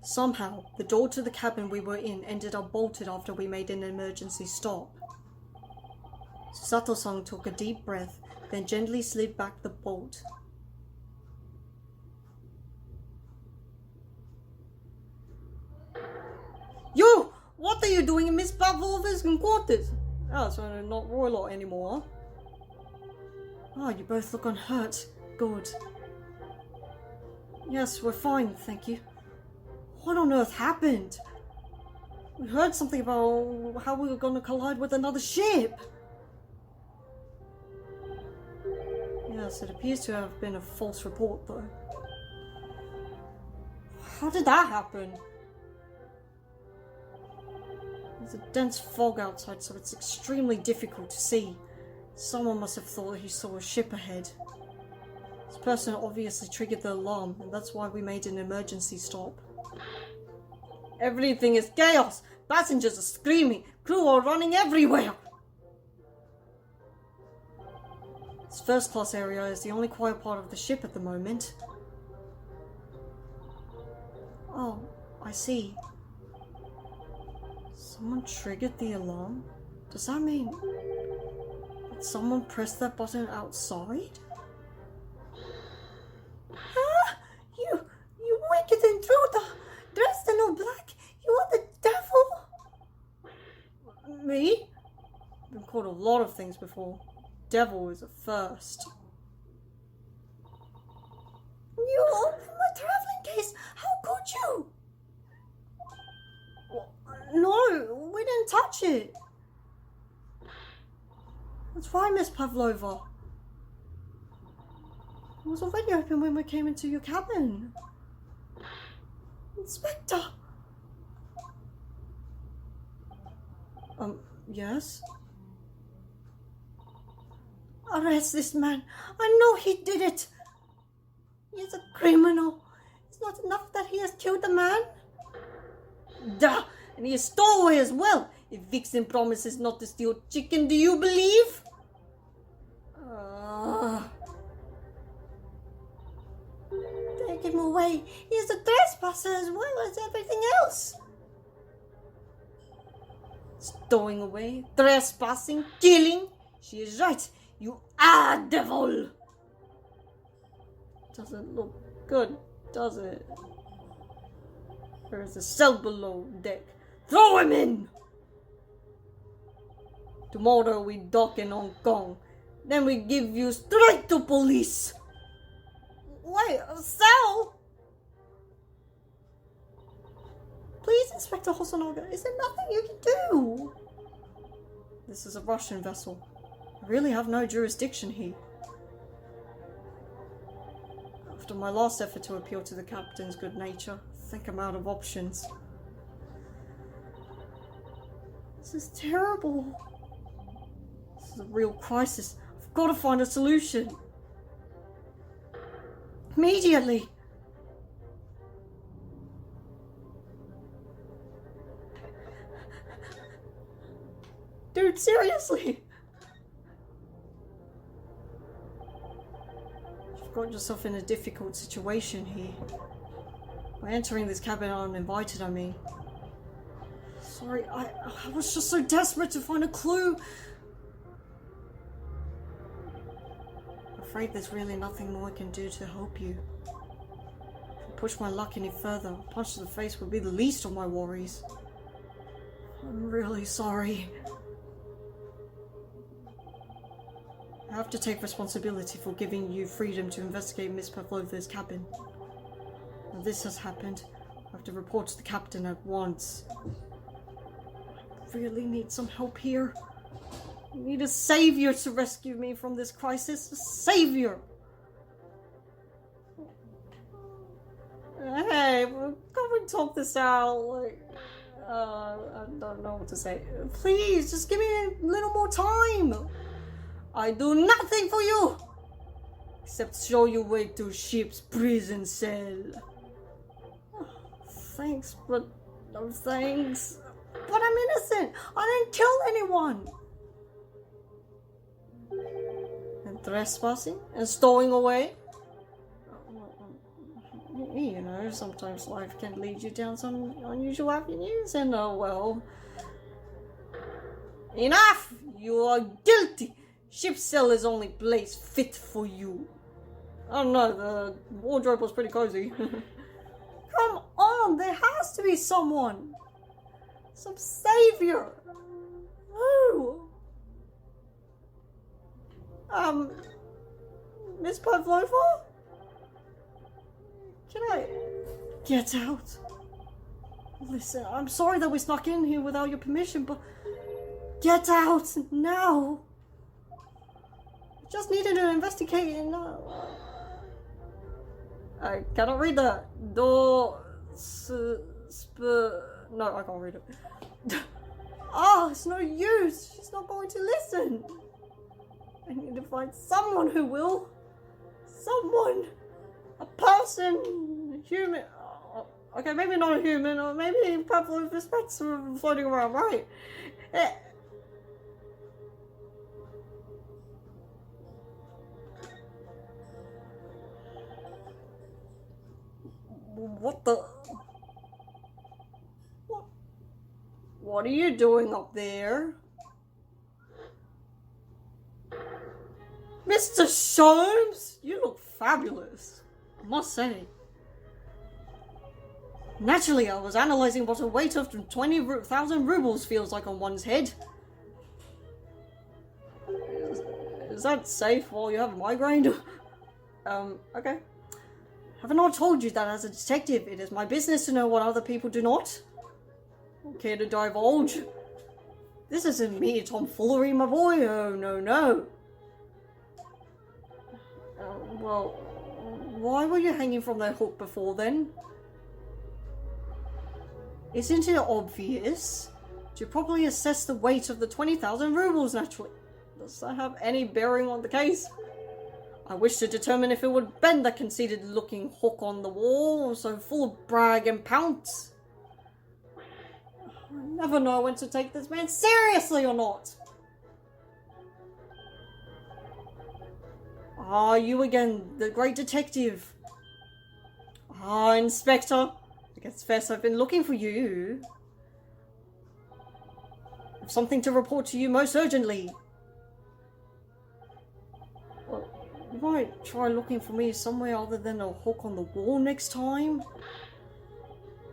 Somehow, the door to the cabin we were in ended up bolted after we made an emergency stop. Sato-san took a deep breath, then gently slid back the bolt. You! What are you doing in Miss Pavlova's quarters? Oh, so I'm not Roylott anymore. Oh, you both look unhurt. Good. Yes, we're fine, thank you. What on earth happened? We heard something about how we were going to collide with another ship. Yes, it appears to have been a false report, though. How did that happen? There's a dense fog outside, so it's extremely difficult to see. Someone must have thought he saw a ship ahead. This person obviously triggered the alarm, and that's why we made an emergency stop. Everything is chaos! Passengers are screaming! Crew are running everywhere! This first class area is the only quiet part of the ship at the moment. Oh, I see. Someone triggered the alarm? Does that mean that someone pressed that button outside? Ah! You wicked intruder! Dressed in all black! You are the devil! Me? I've been called a lot of things before. Devil is a first. You opened my traveling case! How could you? No, we didn't touch it. That's right, Miss Pavlova. It was already open when we came into your cabin. Inspector! Yes? Arrest this man. I know he did it. He is a criminal. It's not enough that he has killed a man. Duh! And he is stowaway as well. If Vixen promises not to steal chicken, do you believe? Take him away. He is a trespasser as well as everything else. Stowing away, trespassing, killing. She is right. You are devil. Doesn't look good, does it? There is a cell below deck. Throw him in! Tomorrow we dock in Hong Kong. Then we give you straight to police. Wait, a cell? Please, Inspector Hosonaga, is there nothing you can do? This is a Russian vessel. I really have no jurisdiction here. After my last effort to appeal to the captain's good nature, I think I'm out of options. This is terrible. This is a real crisis. I've got to find a solution. Immediately. Dude, seriously. You've got yourself in a difficult situation here. By entering this cabin uninvited, I mean. Sorry, I was just so desperate to find a clue. I'm afraid there's really nothing more I can do to help you. If I push my luck any further, a punch to the face would be the least of my worries. I'm really sorry. I have to take responsibility for giving you freedom to investigate Miss Pavlova's cabin. Now this has happened. I have to report to the captain at once. I really need some help here. I need a savior to rescue me from this crisis. A savior! Hey, can we talk this out? Like, I don't know what to say. Please, just give me a little more time. I do nothing for you except show you way to ship's prison cell. Thanks, but no thanks. But I'm innocent. I didn't kill anyone. And trespassing and stowing away. You know, know, sometimes life can lead you down some unusual avenues, and well... Enough! You are guilty! Ship's cell is only place fit for you. I don't know, the wardrobe was pretty cozy. Come on, there has to be someone! Some savior! Who? Miss Pavlova? Can I get out? Listen, I'm sorry that we snuck in here without your permission, but get out now! Just needed to investigate and I cannot read that. No, I can't read it. It's no use. She's not going to listen. I need to find someone who will. Someone. A person. Human. Okay, maybe not a human, or maybe a couple of respects are floating around, right? What the? What are you doing up there? Mr. Sholmes? You look fabulous, I must say. Naturally, I was analysing what a weight of 20,000 rubles feels like on one's head. Is that safe while you have a migraine? Okay. Haven't I told you that as a detective, it is my business to know what other people do not? Care to divulge? This isn't mere tomfoolery, my boy. Oh, no, no. Well, why were you hanging from that hook before then? Isn't it obvious? To properly assess the weight of the 20,000 rubles, naturally. Does that have any bearing on the case? I wish to determine if it would bend the conceited-looking hook on the wall, so full of brag and pounce. I never know when to take this man seriously or not. You again, the great detective. Inspector. I confess I've been looking for you. I've something to report to you most urgently. Well, you might try looking for me somewhere other than a hook on the wall next time.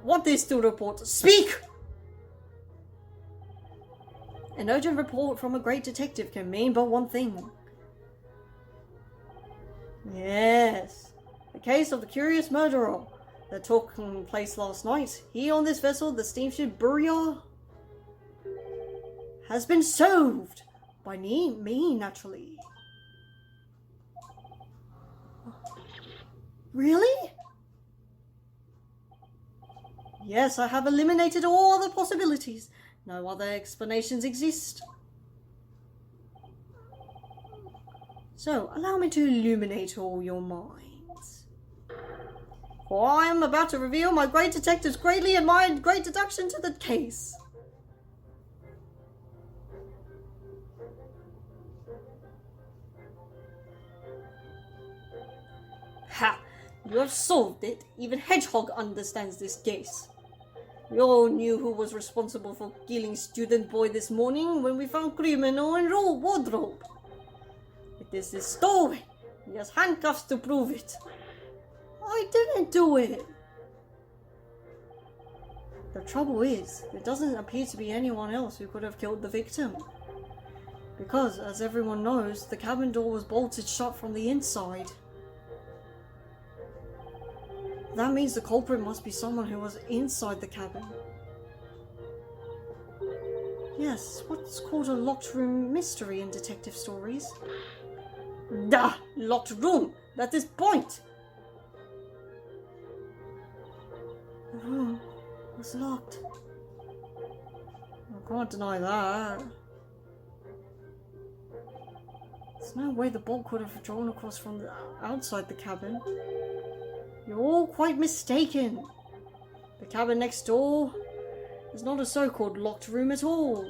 What this to report? Speak! An urgent report from a great detective can mean but one thing. Yes, the case of the curious murderer that took place last night here on this vessel, the steamship Burya, has been solved by me, naturally. Really? Yes, I have eliminated all other possibilities. No other explanations exist. So, allow me to illuminate all your minds. For I am about to reveal my great detective's greatly admired great deduction to the case. Ha! You have solved it. Even Hedgehog understands this case. We all knew who was responsible for killing student boy this morning when we found criminal in wardrobe. It is his story. He has handcuffs to prove it. I didn't do it. The trouble is, there doesn't appear to be anyone else who could have killed the victim. Because, as everyone knows, the cabin door was bolted shut from the inside. That means the culprit must be someone who was inside the cabin. Yes, what's called a locked room mystery in detective stories. Duh! Locked room! That is point! The room was locked. I can't deny that. There's no way the bolt could have drawn across from the outside the cabin. You're all quite mistaken. The cabin next door is not a so-called locked room at all.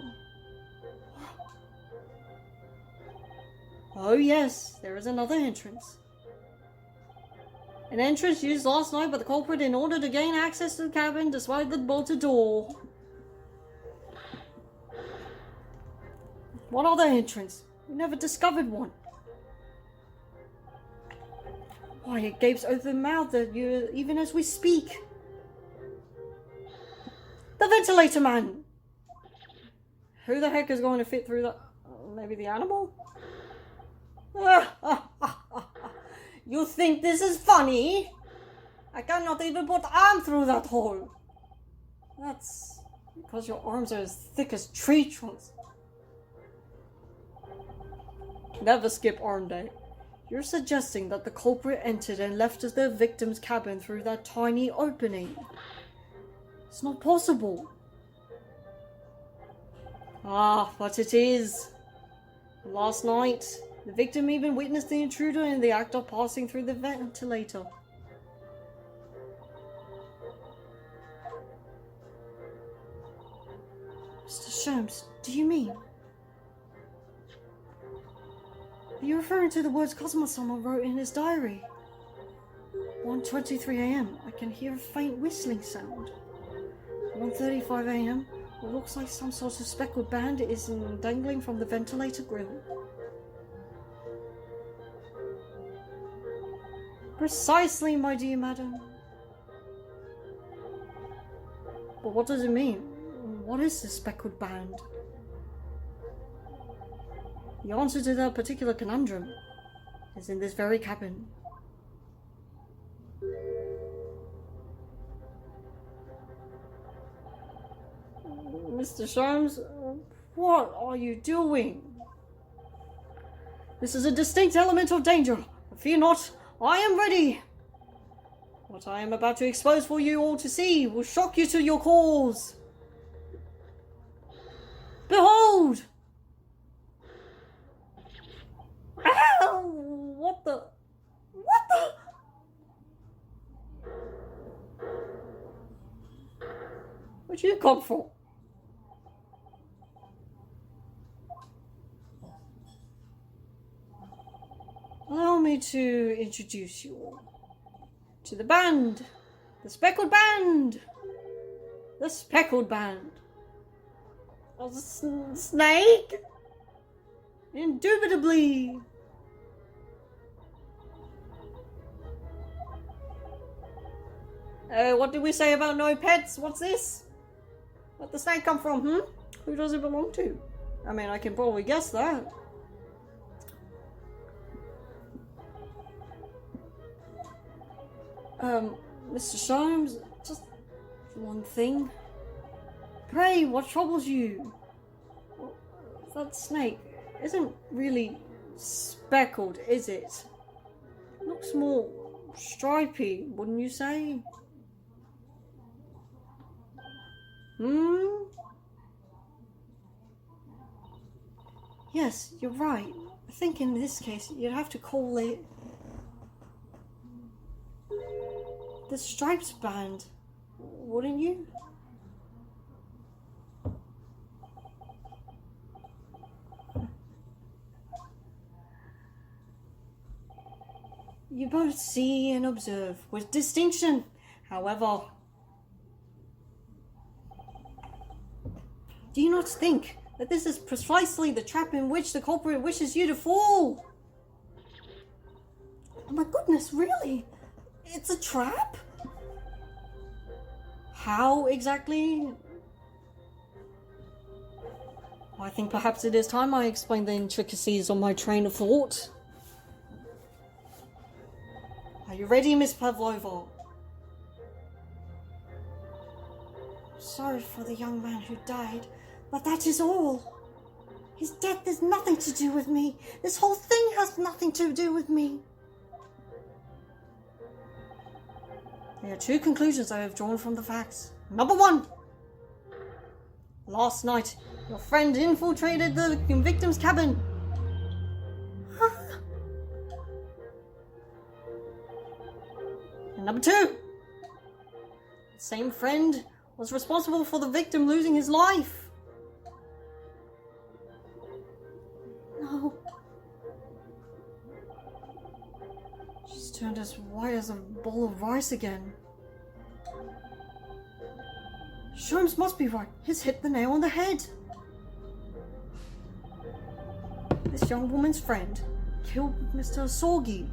Oh yes, there is another entrance. An entrance used last night by the culprit in order to gain access to the cabin despite the bolted door. What other entrance? We never discovered one. Why, it gapes open-mouthed at you even as we speak. The ventilator man! Who the heck is going to fit through that? Maybe the animal? You think this is funny? I cannot even put arm through that hole. That's because your arms are as thick as tree trunks. Never skip arm day. You're suggesting that the culprit entered and left the victim's cabin through that tiny opening. It's not possible. Ah, but it is. Last night, the victim even witnessed the intruder in the act of passing through the ventilator. Mr. Sholmes, do you mean? Are you referring to the words Cosmo-sama wrote in his diary? 1:23 a.m. I can hear a faint whistling sound. 1:35 a.m. It looks like some sort of speckled band is dangling from the ventilator grill. Precisely, my dear madam. But what does it mean? What is this speckled band? The answer to that particular conundrum is in this very cabin. Mr. Sholmes, what are you doing? This is a distinct element of danger. Fear not, I am ready. What I am about to expose for you all to see will shock you to your cause. Behold! Ow! What the? Where'd you come from? Allow me to introduce you all to the band. The Speckled Band. The Speckled Band. Oh, the snake? Indubitably. What did we say about no pets? What's this? Where'd the snake come from, Who does it belong to? I mean, I can probably guess that. Mr. Sholmes, just one thing. Pray, what troubles you? That snake isn't really speckled, is it? It looks more stripy, wouldn't you say? Yes, you're right. I think in this case, you'd have to call it the Stripes Band, wouldn't you? You both see and observe with distinction, however. Do you not think that this is precisely the trap in which the culprit wishes you to fall? Oh my goodness, really? It's a trap? How exactly? I think perhaps it is time I explain the intricacies of my train of thought. Are you ready, Miss Pavlova? Sorry for the young man who died, but that is all. His death has nothing to do with me. This whole thing has nothing to do with me. There are two conclusions I have drawn from the facts. Number one. Last night, your friend infiltrated the victim's cabin. And number two. The same friend was responsible for the victim losing his life. No. She's turned as white as a bowl of rice again. Sholmes must be right. He's hit the nail on the head. This young woman's friend killed Mr. Sorgi.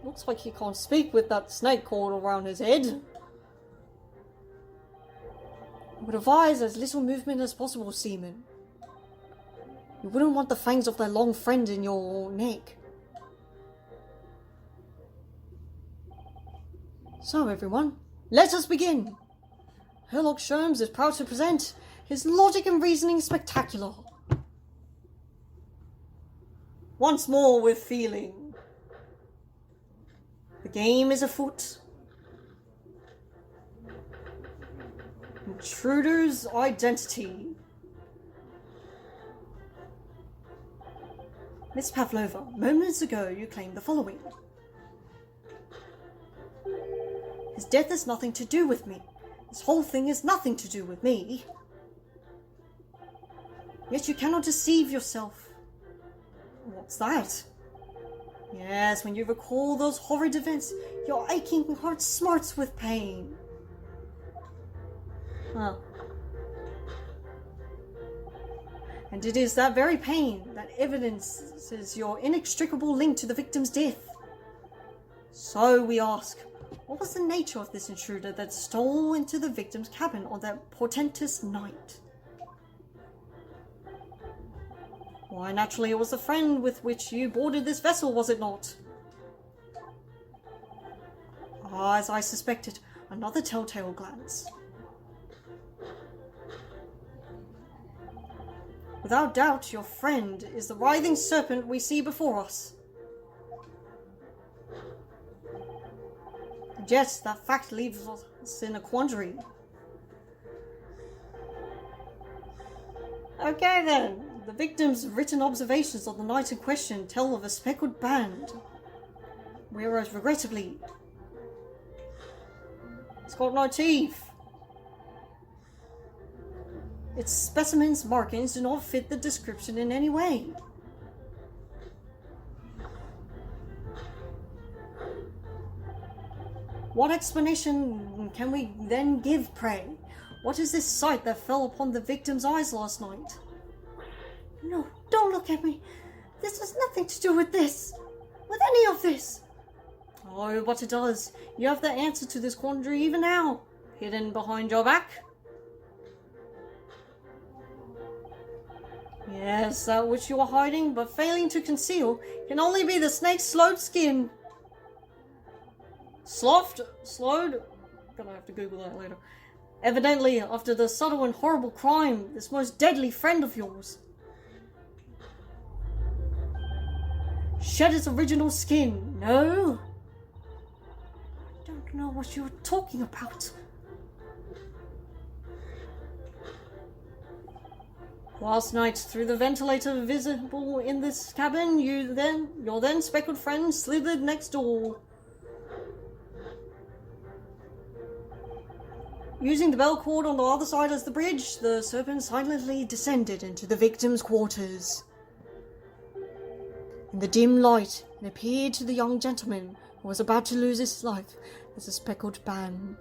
Looks like he can't speak with that snake coiled around his head. I would advise as little movement as possible, Seaman. You wouldn't want the fangs of that long friend in your neck. So everyone, let us begin. Herlock Sholmes is proud to present his logic and reasoning spectacular. Once more with feeling. The game is afoot. Intruder's identity. Miss Pavlova, moments ago you claimed the following. His death has nothing to do with me. This whole thing has nothing to do with me. Yet you cannot deceive yourself. What's that? Yes, when you recall those horrid events, your aching heart smarts with pain. Huh. And it is that very pain that evidences your inextricable link to the victim's death. So we ask, what was the nature of this intruder that stole into the victim's cabin on that portentous night? Why, naturally it was the friend with which you boarded this vessel, was it not? Ah, as I suspected, another telltale glance. Without doubt, your friend is the writhing serpent we see before us. And yet, that fact leaves us in a quandary. Okay then, the victim's written observations on the night in question tell of a speckled band, whereas regrettably, it's got no teeth. Its specimen's markings do not fit the description in any way. What explanation can we then give, pray? What is this sight that fell upon the victim's eyes last night? No, don't look at me. This has nothing to do with this. With any of this. Oh, but it does. You have the answer to this quandary even now. Hidden behind your back. Yes, that which you are hiding but failing to conceal can only be the snake's slowed skin. Slowed? Gonna have to Google that later. Evidently, after the subtle and horrible crime, this most deadly friend of yours shed its original skin. No? I don't know what you're talking about. Last night, through the ventilator visible in this cabin, your then speckled friend slithered next door. Using the bell cord on the other side as the bridge, the serpent silently descended into the victim's quarters. In the dim light, it appeared to the young gentleman who was about to lose his life as a speckled band.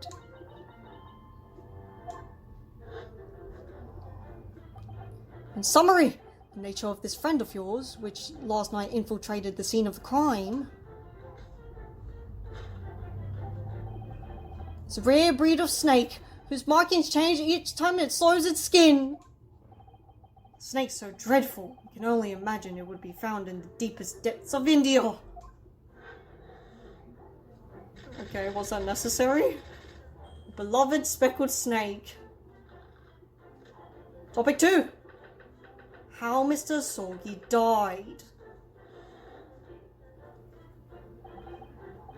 In summary, the nature of this friend of yours, which last night infiltrated the scene of the crime, is a rare breed of snake whose markings change each time it slows its skin. Snakes so dreadful, you can only imagine it would be found in the deepest depths of India. Okay, was that necessary? Beloved speckled snake. Topic 2. How Mr. Sorgi died.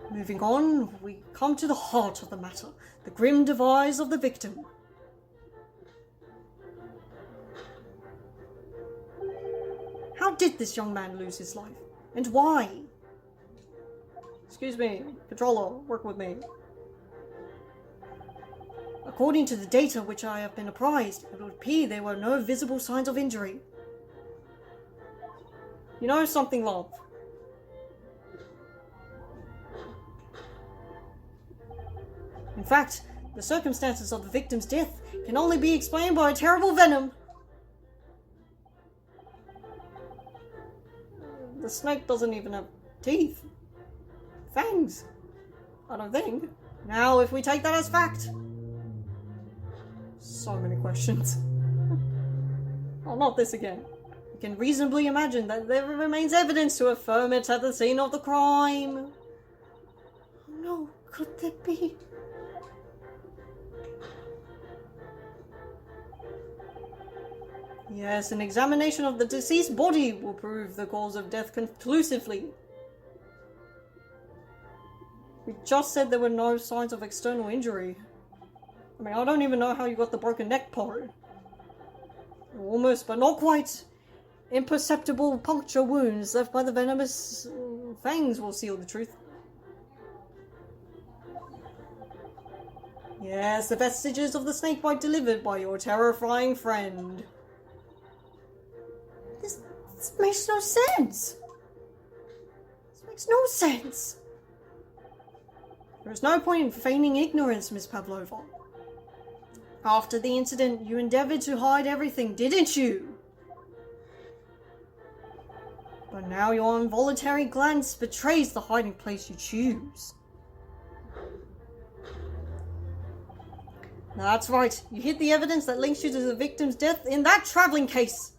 Moving on, we come to the heart of the matter, the grim demise of the victim. How did this young man lose his life? And why? Excuse me, controller, work with me. According to the data which I have been apprised, it would appear there were no visible signs of injury. You know something, love? In fact, the circumstances of the victim's death can only be explained by a terrible venom. The snake doesn't even have teeth. Fangs. I don't think. Now, if we take that as fact. So many questions. Oh, not this again. We can reasonably imagine that there remains evidence to affirm it at the scene of the crime. Oh no, could there be? Yes, an examination of the deceased body will prove the cause of death conclusively. We just said there were no signs of external injury. I mean, I don't even know how you got the broken neck part. Almost, but not quite. Imperceptible puncture wounds left by the venomous fangs will seal the truth. Yes, the vestiges of the snake bite delivered by your terrifying friend. This makes no sense. This makes no sense. There is no point in feigning ignorance, Miss Pavlova. After the incident, you endeavored to hide everything, didn't you? But now your involuntary glance betrays the hiding place you choose. That's right, you hid the evidence that links you to the victim's death in that traveling case.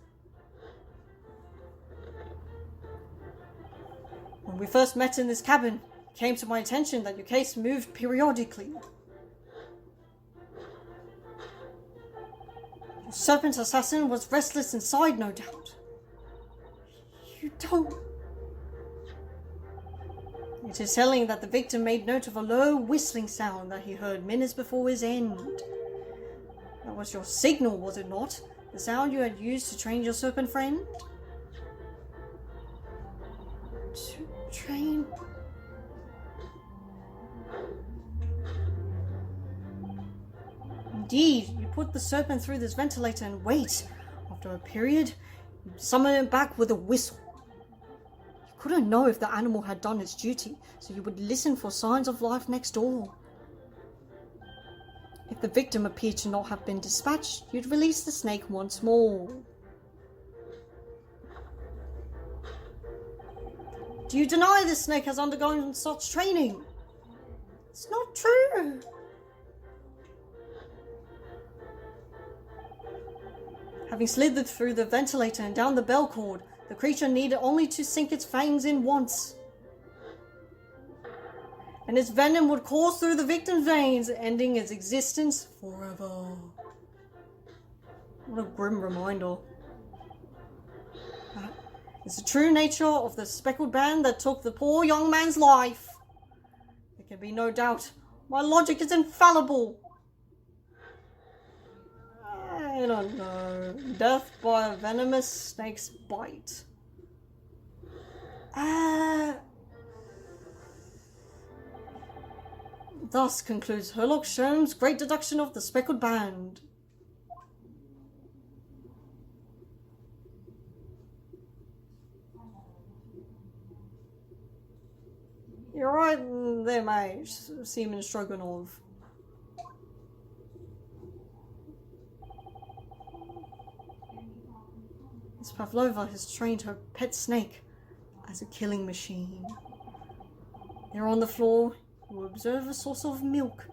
When we first met in this cabin, it came to my attention that your case moved periodically. Your serpent assassin was restless inside, no doubt. You don't... It is telling that the victim made note of a low whistling sound that he heard minutes before his end. That was your signal, was it not? The sound you had used to train your serpent friend? To train... Indeed, you put the serpent through this ventilator and wait. After a period, you summon it back with a whistle. You couldn't know if the animal had done its duty, so you would listen for signs of life next door. If the victim appeared to not have been dispatched, you'd release the snake once more. Do you deny this snake has undergone such training? It's not true. Having slithered through the ventilator and down the bell cord, the creature needed only to sink its fangs in once. And its venom would course through the victim's veins, ending its existence forever. What a grim reminder. That is the true nature of the speckled band that took the poor young man's life. There can be no doubt. My logic is infallible. I don't know. Death by a venomous snake's bite. Thus concludes Herlock Sholmes' great deduction of the speckled band. You're right there, mate, Seaman Stroganov. Miss Pavlova has trained her pet snake as a killing machine. There on the floor, you observe a source of milk.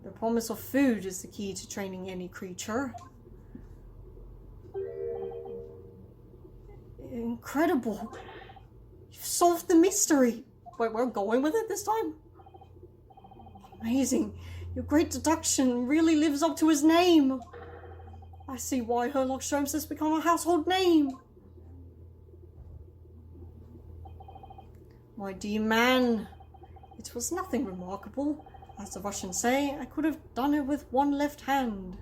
The promise of food is the key to training any creature. Incredible. You've solved the mystery. Wait, we're going with it this time? Amazing. Your great deduction really lives up to his name. I see why Herlock Sholmes has become a household name. My dear man, it was nothing remarkable. As the Russians say, I could have done it with one left hand.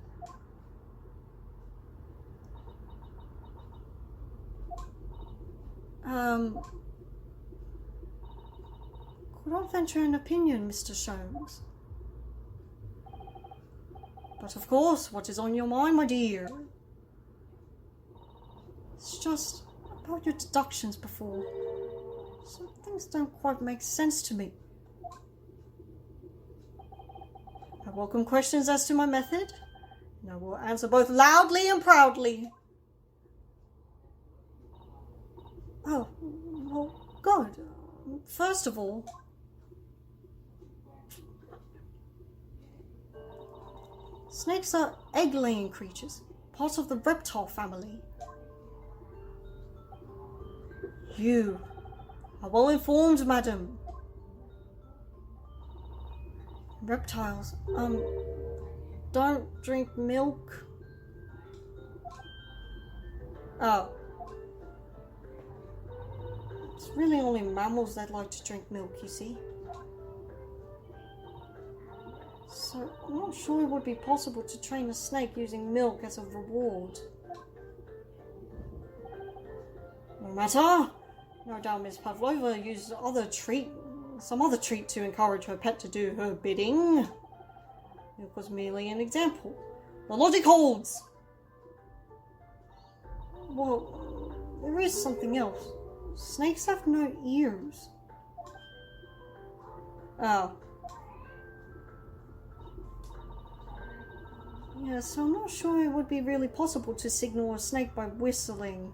Could I venture an opinion, Mr. Sholmes? But of course, what is on your mind, my dear? It's just, about your deductions before. Some things don't quite make sense to me. I welcome questions as to my method, and I will answer both loudly and proudly. Oh, well, good. First of all, snakes are egg-laying creatures, part of the reptile family. You are well informed, madam. Reptiles, don't drink milk. Oh. It's really only mammals that like to drink milk, you see. So, I'm not sure it would be possible to train a snake using milk as a reward. No matter. No doubt Miss Pavlova used some other treat to encourage her pet to do her bidding. It was merely an example. The logic holds! Well, there is something else. Snakes have no ears. Oh. Yeah, so I'm not sure it would be really possible to signal a snake by whistling.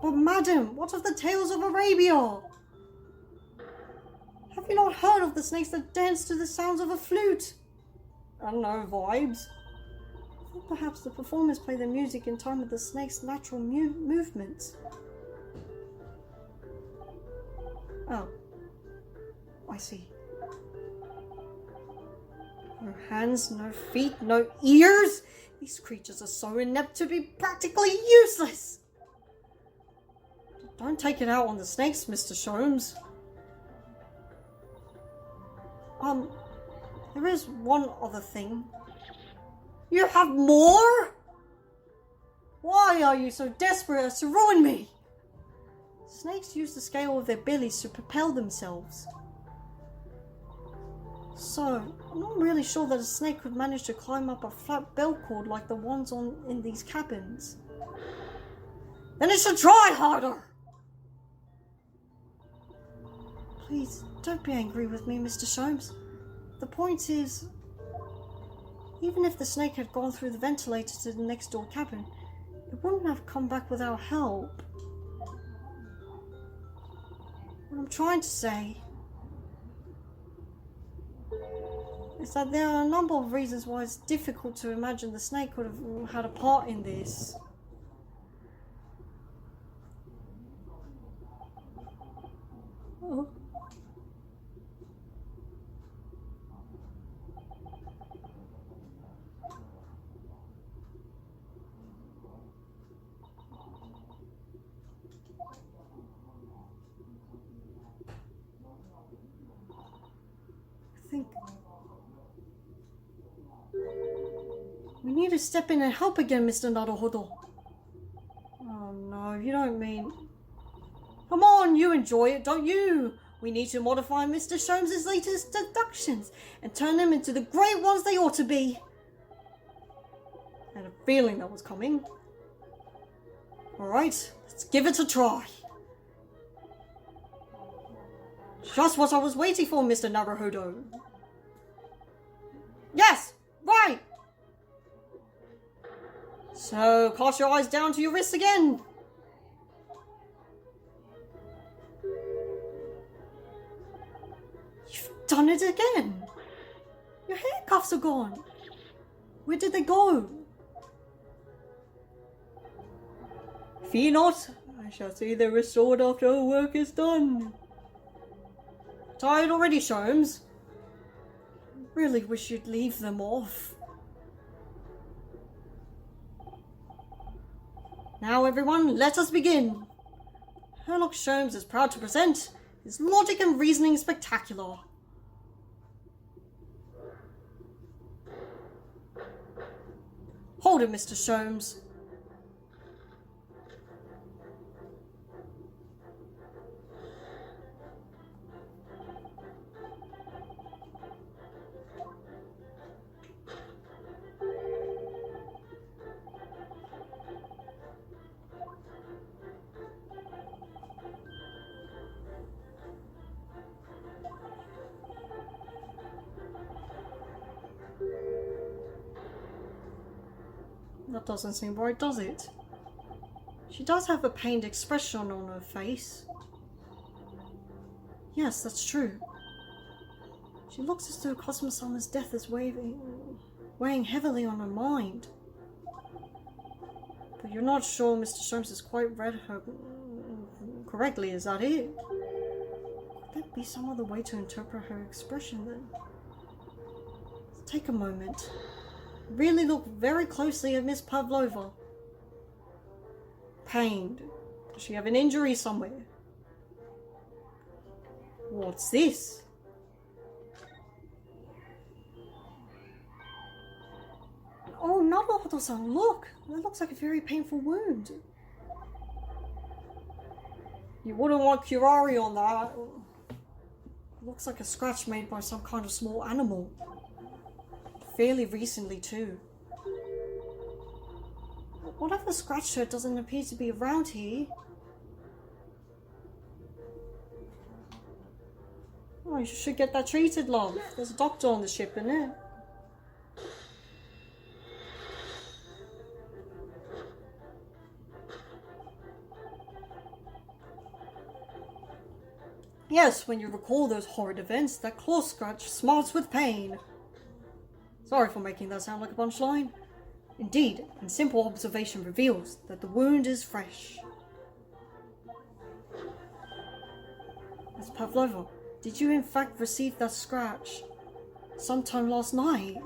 But madam, what of the tales of Arabia? Have you not heard of the snakes that dance to the sounds of a flute? I don't know, vibes. I thought perhaps the performers play their music in time with the snake's natural movements. Oh. I see. No hands, no feet, no ears? These creatures are so inept to be practically useless! Don't take it out on the snakes, Mr. Sholmes. There is one other thing. You have more? Why are you so desperate as to ruin me? Snakes use the scale of their bellies to propel themselves. So, I'm not really sure that a snake could manage to climb up a flat bell cord like the ones in these cabins. Then it should try harder! Please, don't be angry with me, Mr. Sholmes. The point is, even if the snake had gone through the ventilator to the next door cabin, it wouldn't have come back without help. What I'm trying to say is that there are a number of reasons why it's difficult to imagine the snake could have had a part in this. Oh. I think we need to step in and help again, Mr. Naruhodo. Oh no, you don't mean... Come on, you enjoy it, don't you? We need to modify Mr. Sholmes' latest deductions and turn them into the great ones they ought to be. I had a feeling that was coming. Alright, let's give it a try. Just what I was waiting for, Mr. Naruhodo. Yes, right. So, cast your eyes down to your wrists again. You've done it again. Your handcuffs are gone. Where did they go? Fear not. I shall see them restored after our work is done. Tired already, Sholmes? Really wish you'd leave them off. Now everyone, let us begin. Sherlock Sholmes is proud to present his logic and reasoning spectacular. Hold it, Mr. Sholmes. That doesn't seem right, does it? She does have a pained expression on her face. Yes, that's true. She looks as though Cosmo-sama's death is weighing heavily on her mind. But you're not sure Mr. Sholmes has quite read her correctly, is that it? Could there be some other way to interpret her expression then? Take a moment. Really look very closely at Miss Pavlova. Pained. Does she have an injury somewhere? What's this? Oh, Naruhodo-san, look! That looks like a very painful wound. You wouldn't want curare on that. Looks like a scratch made by some kind of small animal. Fairly recently too. Whatever scratched her doesn't appear to be around here. Oh, you should get that treated, love. There's a doctor on the ship, isn't it? Yes, when you recall those horrid events, that claw scratch smarts with pain. Sorry for making that sound like a punchline. Indeed, and simple observation reveals that the wound is fresh. Miss Pavlova, did you in fact receive that scratch sometime last night?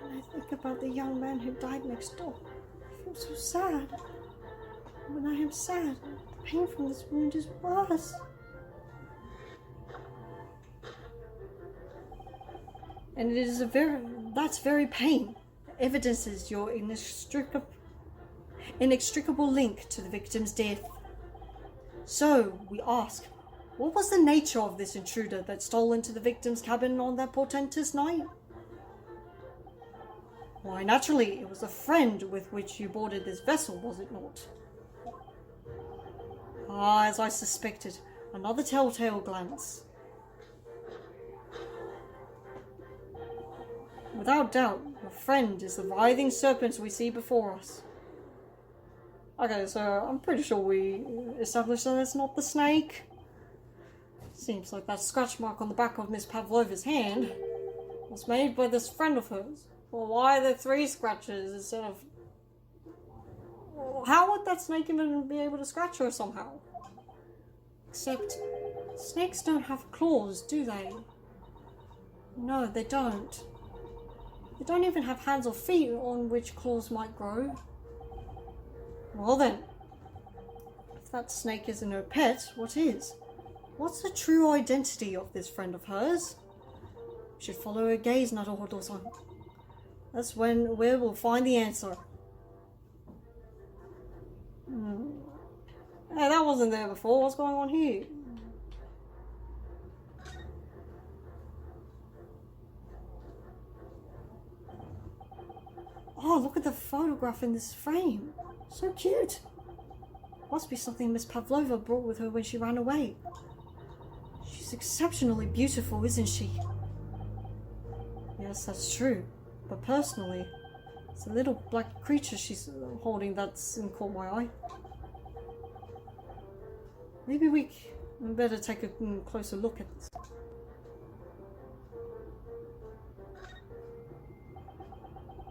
When I think about the young man who died next door, I feel so sad. When I am sad, the pain from this wound is worse. And it is that's very pain. Evidences your inextricable link to the victim's death. So, we ask, what was the nature of this intruder that stole into the victim's cabin on that portentous night? Why, naturally, it was a friend with which you boarded this vessel, was it not? Ah, as I suspected, another telltale glance. Without doubt, your friend is the writhing serpent we see before us. Okay, so I'm pretty sure we established that it's not the snake. Seems like that scratch mark on the back of Miss Pavlova's hand was made by this friend of hers. Well, why are there 3 scratches instead of... How would that snake even be able to scratch her somehow? Except, snakes don't have claws, do they? No, they don't. They don't even have hands or feet on which claws might grow. Well then, if that snake isn't her pet, what is? What's the true identity of this friend of hers? We should follow her gaze, Naruhodo-san. That's where we'll find the answer. Hey, that wasn't there before. What's going on here? Oh, look at the photograph in this frame. So cute. Must be something Miss Pavlova brought with her when she ran away. She's exceptionally beautiful, isn't she? Yes, that's true. But personally, it's a little black creature she's holding that's caught my eye. Maybe we better take a closer look at this.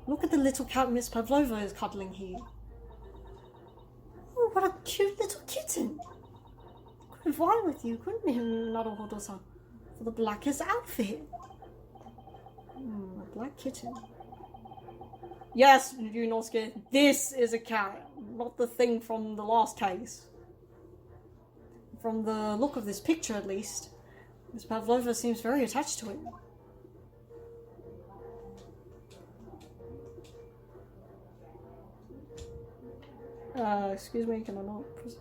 Look at the little cat Miss Pavlova is cuddling here. Oh, what a cute little kitten! Could vie with you, couldn't he, Naruhodo-san? For the blackest outfit. A black kitten. Yes, Yunosuke, this is a cat, not the thing from the last case. From the look of this picture, at least, Miss Pavlova seems very attached to it. Excuse me, can I not press...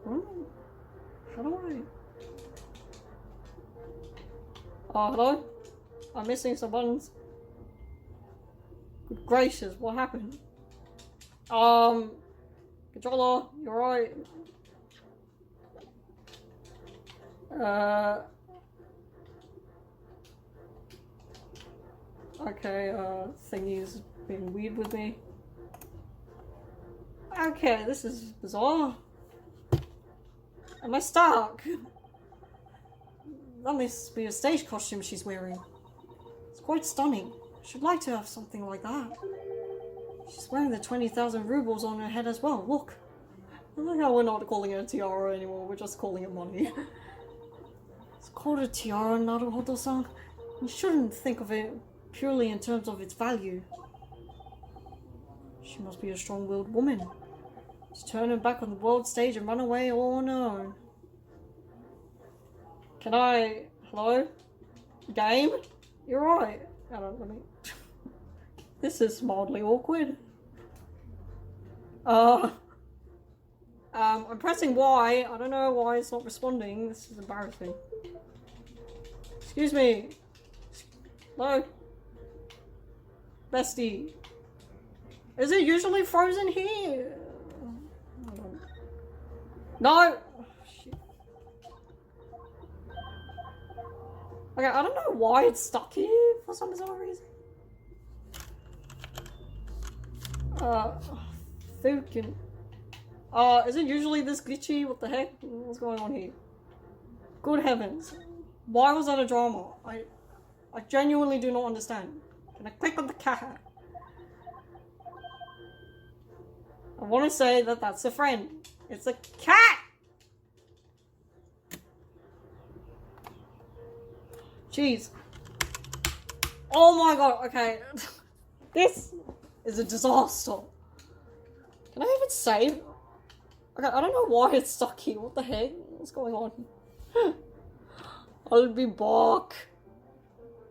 How do I... Oh, hello? I'm missing some buttons. Good gracious, what happened? Controller, you alright? Okay, thingy's being weird with me. Okay, this is bizarre. Am I stuck? That must be a stage costume she's wearing. It's quite stunning. She'd like to have something like that. She's wearing the 20,000 rubles on her head as well. Look. I like how we're not calling it a tiara anymore, we're just calling it money. It's called a tiara, Naruhodo-san. You shouldn't think of it purely in terms of its value. She must be a strong-willed woman. To turn her back on the world stage and run away all on her own. Can I... Hello? Game? You're right. I don't let me... This is mildly awkward. I'm pressing Y. I don't know why it's not responding. This is embarrassing. Excuse me. Hello? Bestie. Is it usually frozen here? No! Shit. Okay, I don't know why it's stuck here for some bizarre reason. Fucking. Is it usually this glitchy? What the heck? What's going on here? Good heavens. Why was that a drama? I genuinely do not understand. Can I click on the cat? I want to say that that's a friend. It's a cat! Jeez. Oh my god, okay. This is a disaster. Can I even save? Okay, I don't know why it's stuck here. What the heck? What's going on? I'll be back.